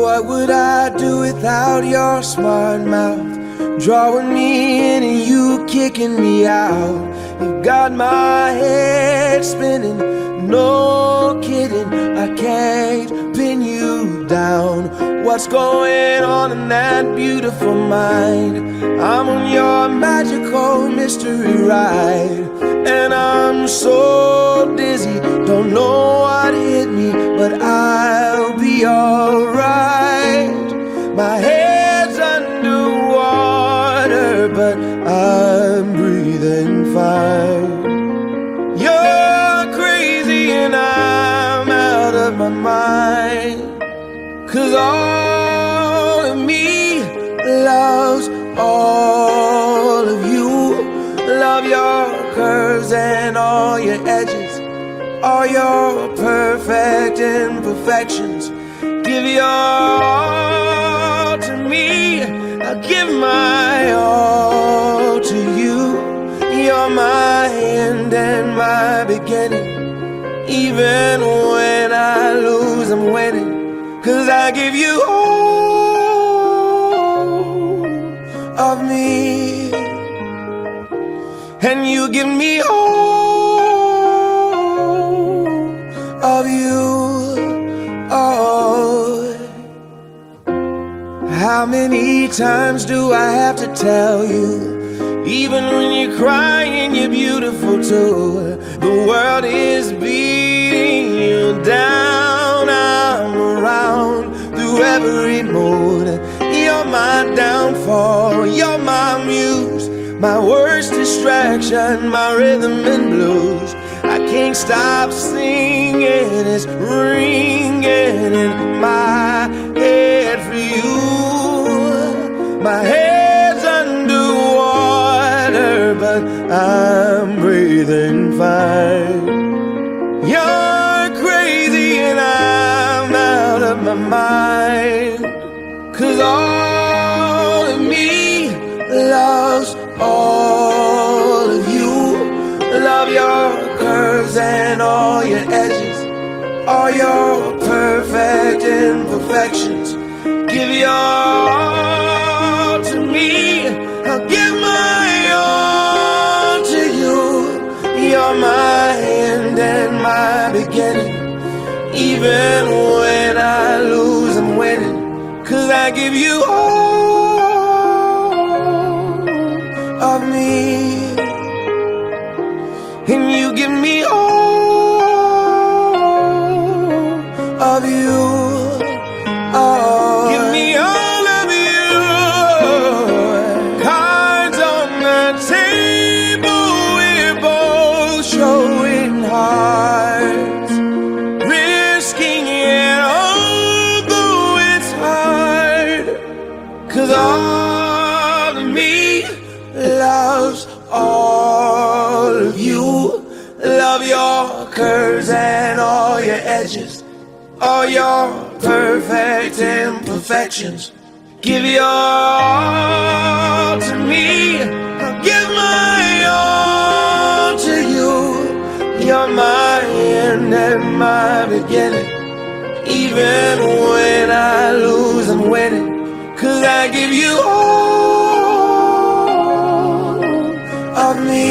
What would I do without your smart mouth? Drawing me in and you kicking me out. You got my head spinning, no kidding, I can't pin you down. What's going on in that beautiful mind? I'm on your magical mystery ride, and I'm so dizzy, don't know what hit me, but I'll be alright. My head's underwater, but I'm breathing fine. You're crazy and I'm out of my mind, 'cause all of me loves all of you. Love your curves and all your edges, all your perfect imperfections. Give your all to me, I'll give my all to you. You're my end and my beginning. Even when I lose, I'm winning, 'cause I give you all of me, and you give me all of you. Oh, how many times do I have to tell you? Even when you're crying, you're beautiful too. The world is beating you down. I'm around through every mood. You're my downfall, you're my muse, my worst distraction, my rhythm and blues. I can't stop singing, it's ringing in my head for you. My head's underwater, but I'm breathing fine. You're crazy and I'm out of my mind, 'cause all of me loves all of you. Love your curves and all your edges, all your perfect imperfections. Give your all to me, I'll give my all to you. You're my end and my beginning. Even when I lose, I'm winning, 'cause I give you all of me, and you give me all of you. Oh, give me all of you. Cards on the table, we're both showing hearts, risking it although it's hard, 'cause all of me loves all of you. Love your curves and all your edges, all your perfect imperfections. Give your all to me, I'll give my all to you. You're my end and my beginning. Even when I lose, I'm winning, 'cause I give you all of me,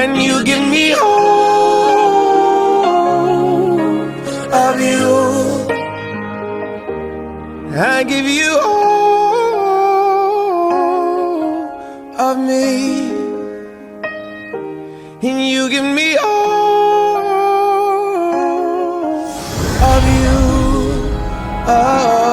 and you give me all of you. I give you all of me, and you give me all of you. Oh.